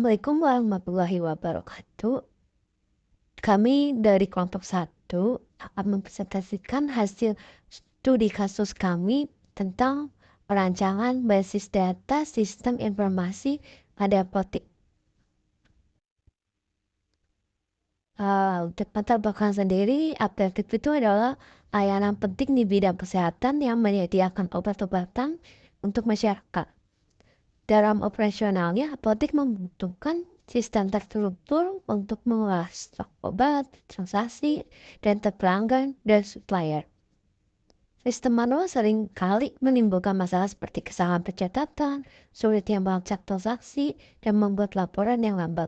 Assalamualaikum warahmatullahi wabarakatuh. Kami dari kelompok 1 akan mempresentasikan hasil studi kasus kami tentang perancangan basis data sistem informasi pada apotek. Untuk latar belakang sendiri, apotek itu adalah layanan penting di bidang kesehatan yang menyediakan obat-obatan untuk masyarakat. Dalam operasionalnya, apotek membutuhkan sistem terstruktur untuk mengolah stok obat, transaksi, dan pelanggan dan supplier. Sistem manual sering kali menimbulkan masalah seperti kesalahan pencatatan, sulitnya melacak transaksi, dan membuat laporan yang lambat.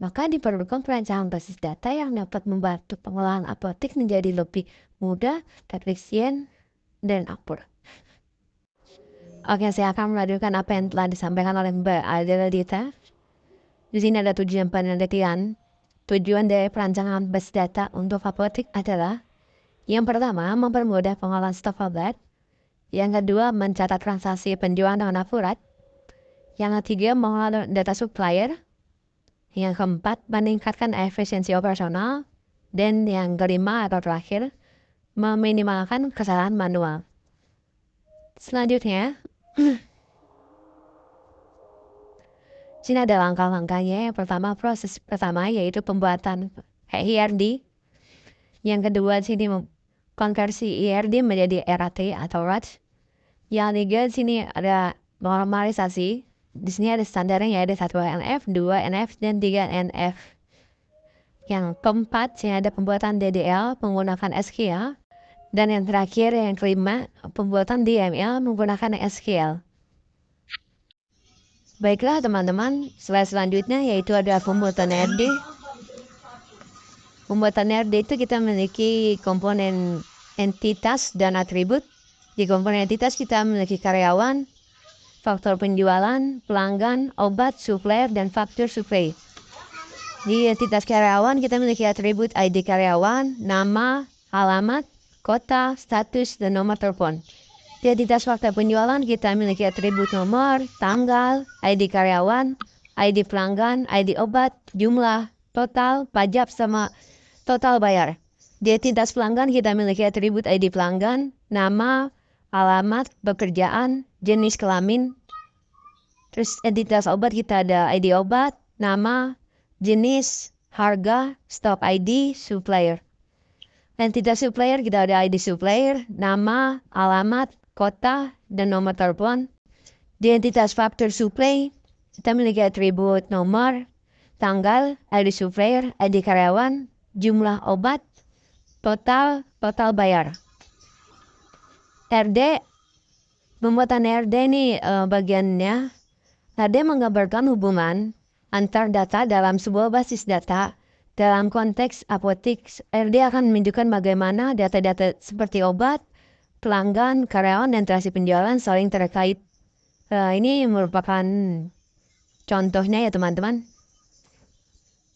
Maka diperlukan perancangan basis data yang dapat membantu pengolahan apotek menjadi lebih mudah, efisien, dan akurat. Oke, saya akan melanjutkan apa yang telah disampaikan oleh Mbak Adelita. Di sini ada tujuan penelitian. Tujuan dari perancangan basis data untuk apotek adalah yang pertama, mempermudah pengolahan stok obat. Yang kedua, mencatat transaksi penjualan dengan akurat. Yang ketiga, mengolah data supplier. Yang keempat, meningkatkan efisiensi operasional. Dan yang kelima atau terakhir, meminimalkan kesalahan manual. Selanjutnya, sini ada langkah-langkahnya. Yang pertama, proses pertama yaitu pembuatan IRD. Yang kedua, sini konversi IRD menjadi RAT atau RAT. Yang ketiga, sini ada normalisasi. Di sini ada standarnya, ada 1 NF, 2 NF, dan 3 NF. Yang keempat, sini ada pembuatan DDL menggunakan SQL. Dan yang terakhir, yang kelima, pembuatan DML menggunakan SQL. Baiklah teman-teman, slide selanjutnya yaitu ada pembuatan RD. Pembuatan RD itu kita memiliki komponen entitas dan atribut. Di komponen entitas kita memiliki karyawan, faktor penjualan, pelanggan, obat, supplier, dan faktur supply. Di entitas karyawan kita memiliki atribut ID karyawan, nama, alamat, kota, status, dan nomor telepon. Di entitas faktor penjualan kita memiliki atribut nomor, tanggal, ID karyawan, ID pelanggan, ID obat, jumlah, total, pajak, sama total bayar. Di entitas pelanggan kita memiliki atribut ID pelanggan, nama, alamat, pekerjaan, jenis kelamin. Terus entitas obat kita ada ID obat, nama, jenis, harga, stok ID, supplier. Entitas supplier kita ada ID supplier, nama, alamat, kota, dan nomor telepon. Di entitas faktur supply kita memiliki atribut nomor, tanggal, ID supplier, ID karyawan, jumlah obat, total bayar. RD, pembuatan RD ini bagiannya. RD menggambarkan hubungan antar data dalam sebuah basis data. Dalam konteks apotek, RD akan menunjukkan bagaimana data-data seperti obat, pelanggan, karyawan, dan transaksi penjualan saling terkait. Ini merupakan contohnya ya teman-teman.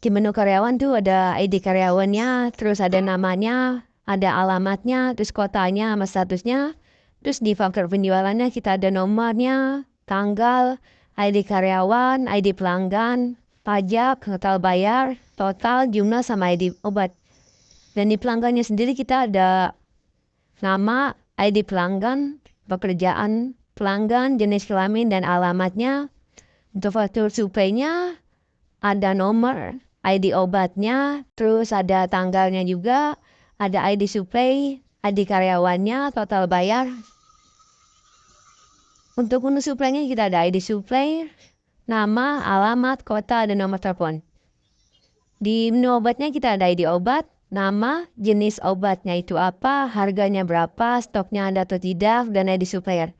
Di menu karyawan tuh ada ID karyawannya, terus ada namanya, ada alamatnya, terus kotanya sama statusnya. Terus di faktor penjualannya kita ada nomornya, tanggal, ID karyawan, ID pelanggan, pajak, total bayar, total, jumlah, sama ID obat. Dan di pelanggannya sendiri kita ada nama, ID pelanggan, pekerjaan pelanggan, jenis kelamin, dan alamatnya. Untuk faktur supply-nya ada nomor, ID obatnya, terus ada tanggalnya juga, ada ID supply, ID karyawannya, total bayar. Untuk menu supply-nya kita ada ID supply, nama, alamat, kota, dan nomor telepon. Di menu obatnya kita ada ID obat, nama, jenis obatnya itu apa, harganya berapa, stoknya ada atau tidak, dan ID supplier.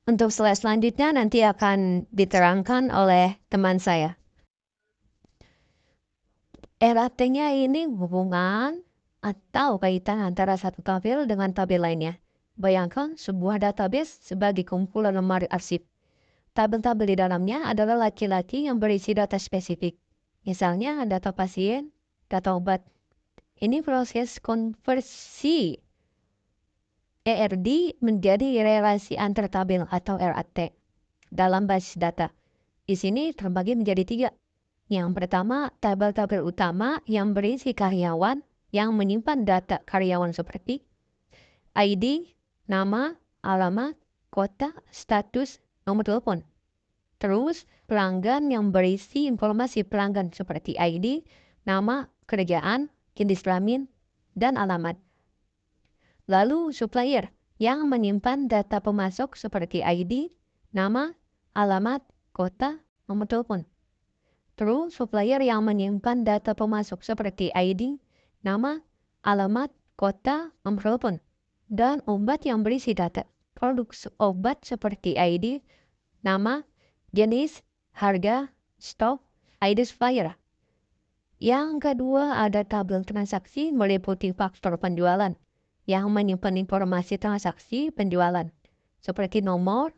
Untuk slide selanjutnya nanti akan diterangkan oleh teman saya. RAT-nya ini hubungan atau kaitan antara satu tabel dengan tabel lainnya. Bayangkan sebuah database sebagai kumpulan lemari arsip. Tabel-tabel di dalamnya adalah laki-laki yang berisi data spesifik. Misalnya data pasien, data obat. Ini proses konversi ERD menjadi relasi antar tabel atau RAT dalam basis data. di sini terbagi menjadi 3. Yang pertama, tabel-tabel utama yang berisi karyawan yang menyimpan data karyawan seperti ID, nama, alamat, kota, status, nomor telepon. Terus, pelanggan yang berisi informasi pelanggan seperti ID, nama, kerjaan, jenis kelamin, dan alamat. Lalu, supplier yang menyimpan data pemasok seperti ID, nama, alamat, kota, nomor telepon. Terus, supplier yang menyimpan data pemasok seperti ID, nama, alamat, kota, nomor telepon. Dan obat yang berisi data produk obat seperti ID, nama, jenis, harga, stok, ID supplier. Yang kedua ada tabel transaksi meliputi faktor penjualan yang menyimpan informasi transaksi penjualan seperti nomor,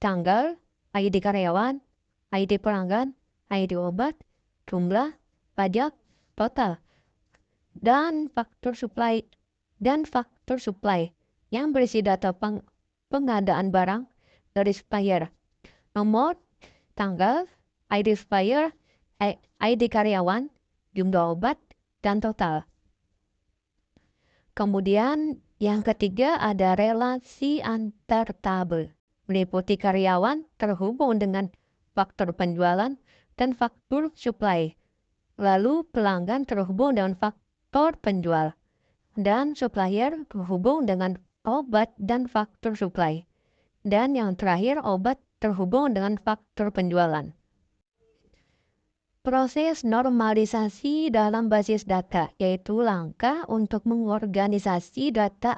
tanggal, ID karyawan, ID pelanggan, ID obat, jumlah, pajak, total, dan faktor supply yang berisi data pengadaan barang dari supplier. Nomor, tanggal, ID supplier, ID karyawan, jumlah obat, dan total. Kemudian yang ketiga ada relasi antar tabel. Meliputi karyawan terhubung dengan faktor penjualan dan faktur supply. Lalu pelanggan terhubung dengan faktor penjual. Dan supplier terhubung dengan obat dan faktur supply. Dan yang terakhir obat terhubung dengan faktur penjualan. Proses normalisasi dalam basis data yaitu langkah untuk mengorganisasi data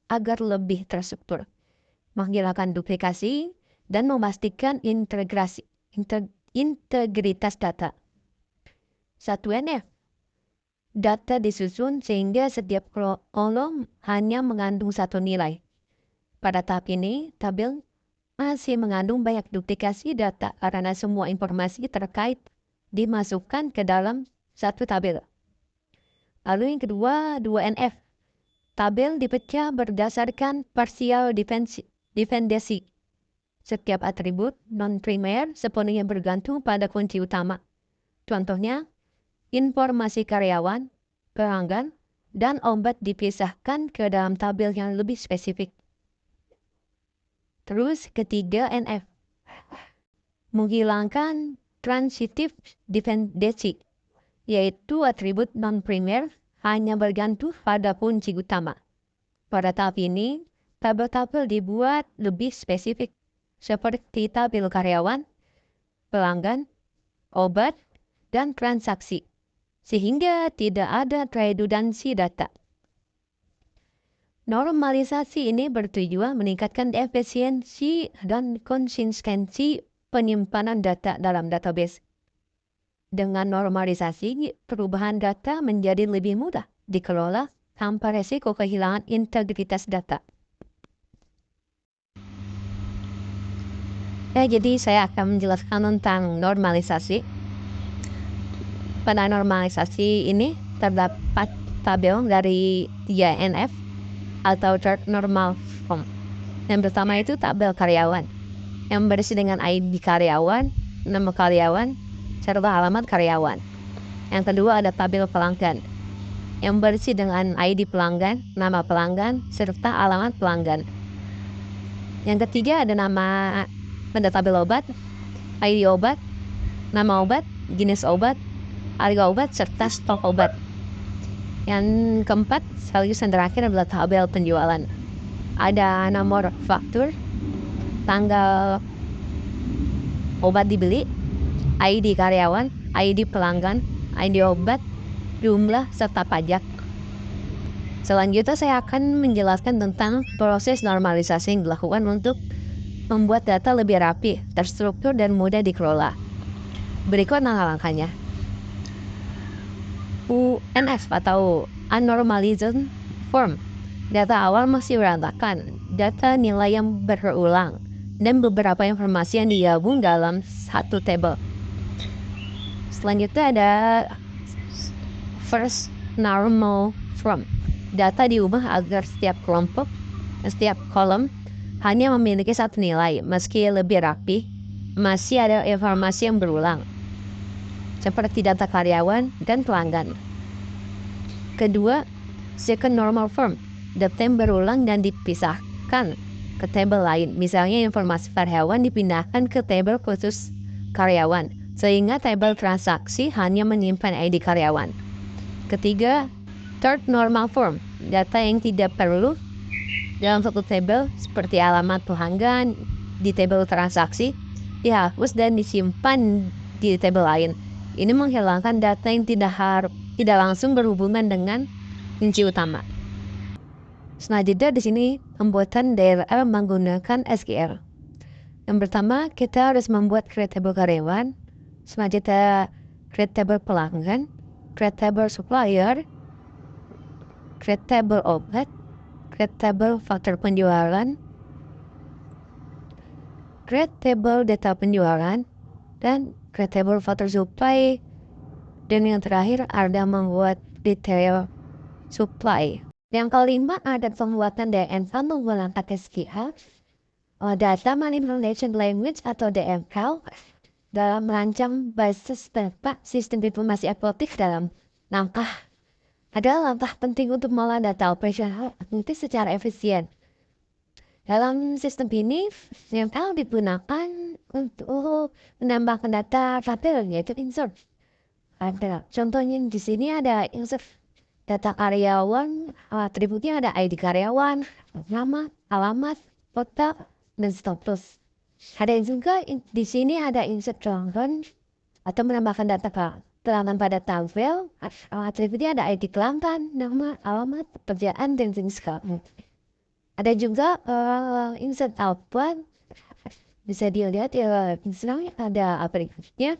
agar lebih terstruktur, menghilangkan duplikasi, dan memastikan integritas data. 1NF. Data disusun sehingga setiap kolom hanya mengandung satu nilai. Pada tahap ini, tabel masih mengandung banyak duplikasi data karena semua informasi terkait dimasukkan ke dalam satu tabel. Lalu yang kedua, 2NF. Tabel dipecah berdasarkan partial dependency. Setiap atribut non-primer sepenuhnya bergantung pada kunci utama. Contohnya, informasi karyawan, pelanggan, dan obat dipisahkan ke dalam tabel yang lebih spesifik. Terus ketiga, NF. Menghilangkan transitive dependency, yaitu atribut non-primer hanya bergantung pada kunci utama. Pada tahap ini, tabel-tabel dibuat lebih spesifik, seperti tabel karyawan, pelanggan, obat, dan transaksi, sehingga tidak ada redundansi data. Normalisasi ini bertujuan meningkatkan efisiensi dan konsistensi penyimpanan data dalam database. Dengan normalisasi, perubahan data menjadi lebih mudah dikelola tanpa resiko kehilangan integritas data. Jadi saya akan menjelaskan tentang normalisasi. Pada normalisasi ini terdapat tabel dari 3NF atau chart normal form. Yang pertama itu tabel karyawan yang berisi dengan ID karyawan, nama karyawan, serta alamat karyawan. Yang kedua ada tabel pelanggan yang berisi dengan ID pelanggan, nama pelanggan, serta alamat pelanggan. Yang ketiga ada tabel obat, ID obat, nama obat, jenis obat, harga obat, serta stok obat. Yang keempat, sekaligus yang terakhir adalah tabel penjualan. Ada nomor faktur, tanggal obat dibeli, ID karyawan, ID pelanggan, ID obat, jumlah, serta pajak. Selanjutnya saya akan menjelaskan tentang proses normalisasi yang dilakukan untuk membuat data lebih rapi, terstruktur, dan mudah dikelola. Berikut langkah-langkahnya. UNF atau Unnormalized Form. Data awal masih berantakan, data nilai yang berulang, dan beberapa informasi yang digabung dalam satu tabel. Selanjutnya ada First Normal Form. Data diubah agar setiap kolom hanya memiliki satu nilai, meski lebih rapi masih ada informasi yang berulang, seperti data karyawan dan pelanggan. Kedua, second normal form, data yang berulang dan dipisahkan ke tabel lain. Misalnya informasi karyawan dipindahkan ke tabel khusus karyawan, sehingga tabel transaksi hanya menyimpan ID karyawan. Ketiga, third normal form, data yang tidak perlu dalam satu tabel seperti alamat pelanggan di tabel transaksi dihapus dan disimpan di tabel lain. Ini menghilangkan data yang tidak langsung berhubungan dengan kunci utama. Selanjutnya di sini pembuatan DLL menggunakan SQL. Yang pertama, kita harus membuat create table karyawan. Selanjutnya create table pelanggan, create table supplier, create table obat, create table faktor penjualan, create table data penjualan, dan create table faktor supply. Dan yang terakhir ada membuat detail supply. Yang kelima ada pembuatan DNV menggunakan SQL, Data Manipulation Language atau DML, dalam merancang basis data sistem informasi apotek dalam langkah adalah langkah penting untuk mengolah data operasional apotek secara efisien. Dalam sistem ini, DML digunakan untuk menambahkan data tabel, yaitu insert. Contohnya di sini ada insert data karyawan, atributnya ada ID karyawan, nama, alamat, kota, dan status. Ada juga di sini ada insert pelanggan atau menambahkan data pelanggan pada tabel. Atributnya ada ID pelanggan, nama, alamat, pekerjaan, dan jenis kamu. Ada juga insert output. Bisa dilihat ya, misalnya ada atributnya.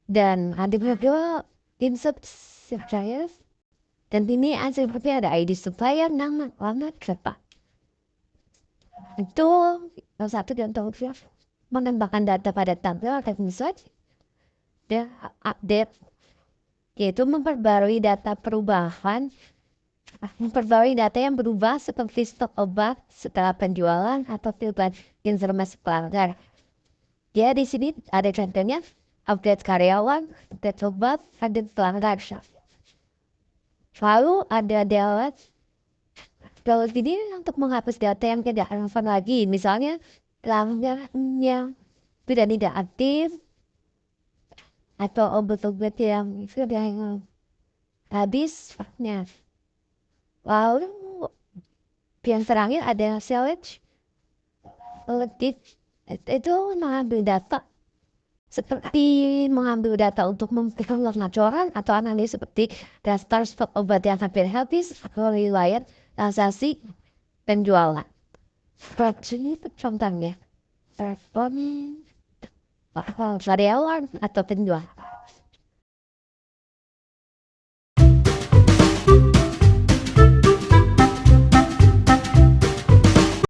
Dan ada juga insert supplier. Dan ini atributnya ada ID supplier, nama, alamat, berapa. Itu salah satu contoh menambahkan data pada tabel atau insert dan update, yaitu memperbarui data yang berubah seperti stok obat setelah penjualan atau filter informasi pelanggan. Ya, di sini ada contohnya update karyawan, update obat, update pelanggan. Lalu ada delete. Delete ini untuk menghapus data yang tidak relevan lagi. Misalnya pelanggannya tidak aktif atau obat-obat yang sudah habis. Lalu yang terakhir ada select. Itu mengambil data seperti mengambil data untuk memberikan laporan atau analis seperti daftar stok obat yang hampir habis atau riwayat transaksi penjualan. Seperti itu contohnya. Karyawan atau penjual.